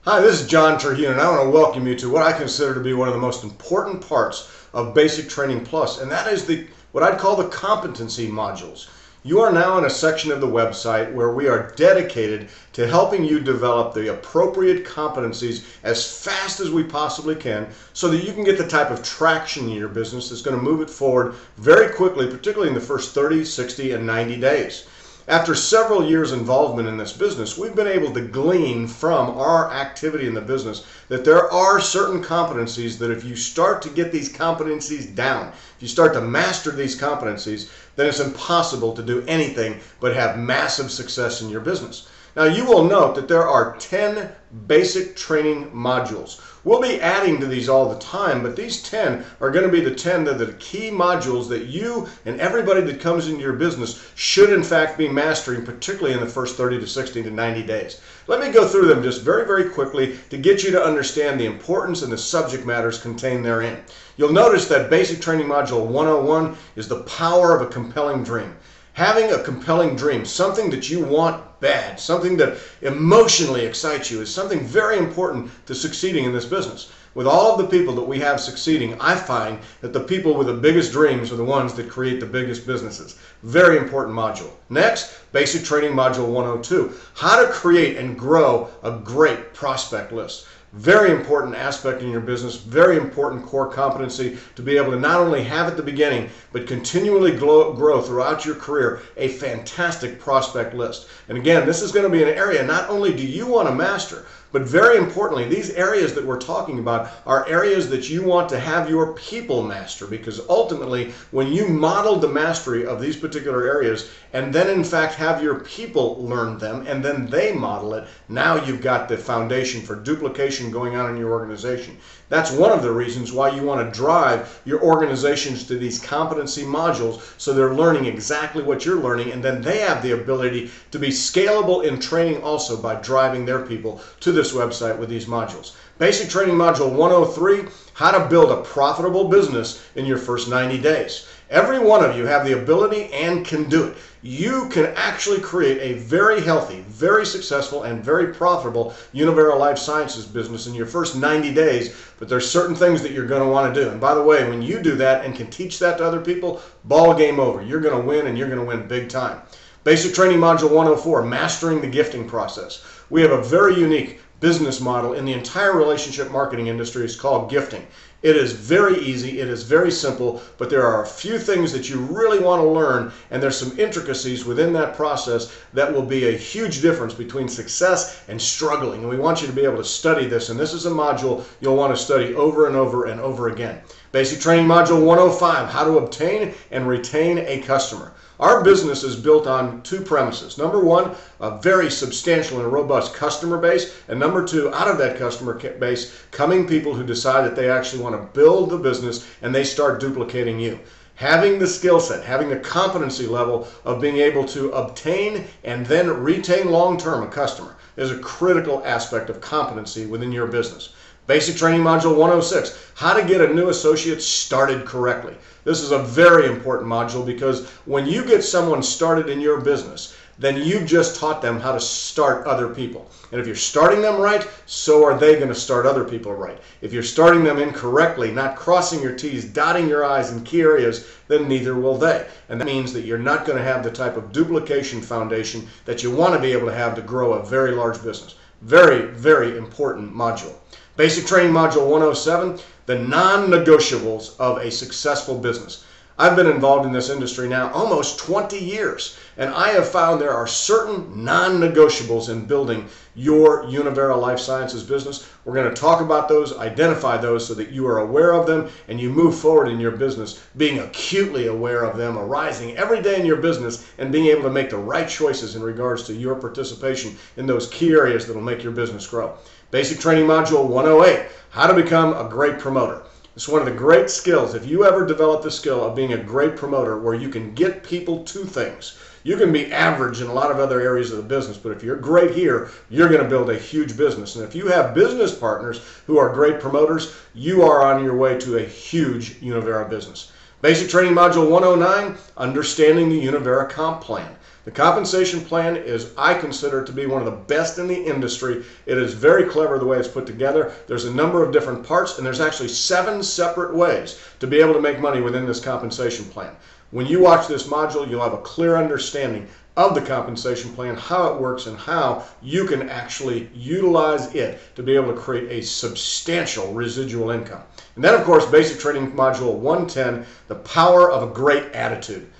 Hi, this is John Terhune, and I want to welcome you to what I consider to be one of the most important parts of Basic Training Plus, and that is what I'd call the competency modules. You are now in a section of the website where we are dedicated to helping you develop the appropriate competencies as fast as we possibly can so that you can get the type of traction in your business that's going to move it forward very quickly, particularly in the first 30, 60, and 90 days. After several years' involvement in this business, we've been able to glean from our activity in the business that there are certain competencies that if you start to get these competencies down, if you start to master these competencies, then it's impossible to do anything but have massive success in your business. Now, you will note that there are 10 basic training modules. We'll be adding to these all the time, but these 10 are going to be the 10 that are the key modules that you and everybody that comes into your business should in fact be mastering, particularly in the first 30 to 60 to 90 days. Let me go through them just very, very quickly to get you to understand the importance and the subject matters contained therein. You'll notice that Basic Training Module 101 is the power of a compelling dream. Having a compelling dream, something that you want bad, something that emotionally excites you, is something very important to succeeding in this business. With all of the people that we have succeeding, I find that the people with the biggest dreams are the ones that create the biggest businesses. Very important module. Next, Basic Training Module 102, how to create and grow a great prospect list. Very important aspect in your business, very important core competency to be able to not only have at the beginning, but continually grow throughout your career a fantastic prospect list. And again, this is going to be an area not only do you want to master, but very importantly, these areas that we're talking about are areas that you want to have your people master, because ultimately, when you model the mastery of these particular areas and then in fact have your people learn them and then they model it, now you've got the foundation for duplication going on in your organization. That's one of the reasons why you want to drive your organizations to these competency modules so they're learning exactly what you're learning, and then they have the ability to be scalable in training also by driving their people to this website with these modules. Basic Training Module 103, how to build a profitable business in your first 90 days. Every one of you have the ability and can do it. You can actually create a very healthy, very successful, and very profitable Univera Life Sciences business in your first 90 days, but there's certain things that you're going to want to do. And by the way, when you do that and can teach that to other people, ball game over. You're going to win, and you're going to win big time. Basic Training Module 104, Mastering the Gifting Process. We have a very unique business model in the entire relationship marketing industry. Is called gifting. It is very easy, it is very simple, but there are a few things that you really want to learn, and there's some intricacies within that process that will be a huge difference between success and struggling. And we want you to be able to study this, and this is a module you'll want to study over and over and over again. Basic Training Module 105, how to obtain and retain a customer. Our business is built on two premises. Number one, a very substantial and robust customer base. And number two, out of that customer base, coming people who decide that they actually want to build the business and they start duplicating you. Having the skill set, having the competency level of being able to obtain and then retain long-term a customer is a critical aspect of competency within your business. Basic Training Module 106, how to get a new associate started correctly. This is a very important module because when you get someone started in your business, then you've just taught them how to start other people. And if you're starting them right, so are they going to start other people right. If you're starting them incorrectly, not crossing your T's, dotting your I's in key areas, then neither will they. And that means that you're not going to have the type of duplication foundation that you want to be able to have to grow a very large business. Very, very important module. Basic Training Module 107, the non-negotiables of a successful business. I've been involved in this industry now almost 20 years, and I have found there are certain non-negotiables in building your Univera Life Sciences business. We're going to talk about those, identify those so that you are aware of them and you move forward in your business being acutely aware of them, arising every day in your business and being able to make the right choices in regards to your participation in those key areas that will make your business grow. Basic Training Module 108, how to become a great promoter. It's one of the great skills. If you ever develop the skill of being a great promoter where you can get people to things, you can be average in a lot of other areas of the business, but if you're great here, you're going to build a huge business. And if you have business partners who are great promoters, you are on your way to a huge Univera business. Basic Training Module 109, Understanding the Univera Comp Plan. The compensation plan is, I consider, to be one of the best in the industry. It is very clever the way it's put together. There's a number of different parts, and there's actually 7 separate ways to be able to make money within this compensation plan. When you watch this module, you'll have a clear understanding of the compensation plan, how it works, and how you can actually utilize it to be able to create a substantial residual income. And then, of course, Basic Training Module 110, the power of a great attitude.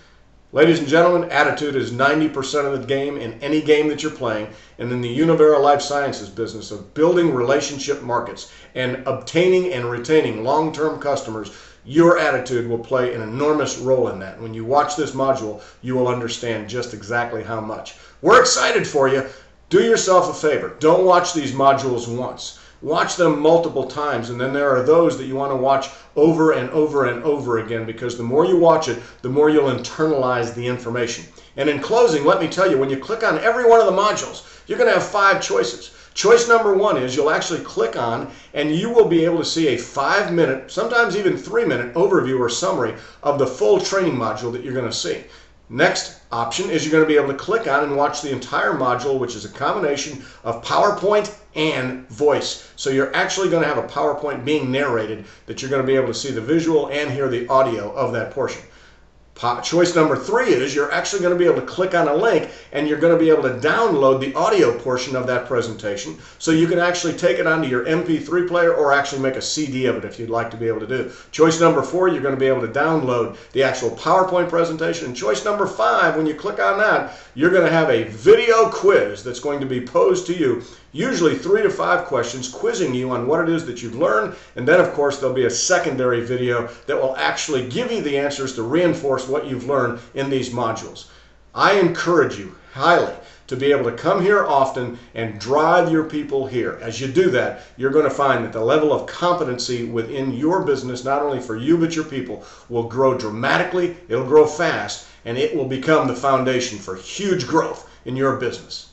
Ladies and gentlemen, attitude is 90% of the game in any game that you're playing. And in the Univera Life Sciences business of building relationship markets and obtaining and retaining long-term customers, your attitude will play an enormous role in that. When you watch this module, you will understand just exactly how much. We're excited for you. Do yourself a favor. Don't watch these modules once. Watch them multiple times, and then there are those that you want to watch over and over and over again, because the more you watch it, the more you'll internalize the information. And in closing, let me tell you, when you click on every one of the modules, you're going to have 5 choices. Choice number 1 is you'll actually click on and you will be able to see a 5-minute, sometimes even 3-minute overview or summary of the full training module that you're going to see. Next option is you're going to be able to click on and watch the entire module, which is a combination of PowerPoint and voice. So you're actually going to have a PowerPoint being narrated that you're going to be able to see the visual and hear the audio of that portion. Choice number 3 is you're actually going to be able to click on a link and you're going to be able to download the audio portion of that presentation, so you can actually take it onto your MP3 player or actually make a CD of it if you'd like to be able to do. Choice number 4, you're going to be able to download the actual PowerPoint presentation. And choice number 5, when you click on that, you're going to have a video quiz that's going to be posed to you, usually 3 to 5 questions, quizzing you on what it is that you've learned. And then, of course, there'll be a secondary video that will actually give you the answers to reinforce what you've learned in these modules. I encourage you highly to be able to come here often and drive your people here. As you do that, you're going to find that the level of competency within your business, not only for you but your people, will grow dramatically, it'll grow fast, and it will become the foundation for huge growth in your business.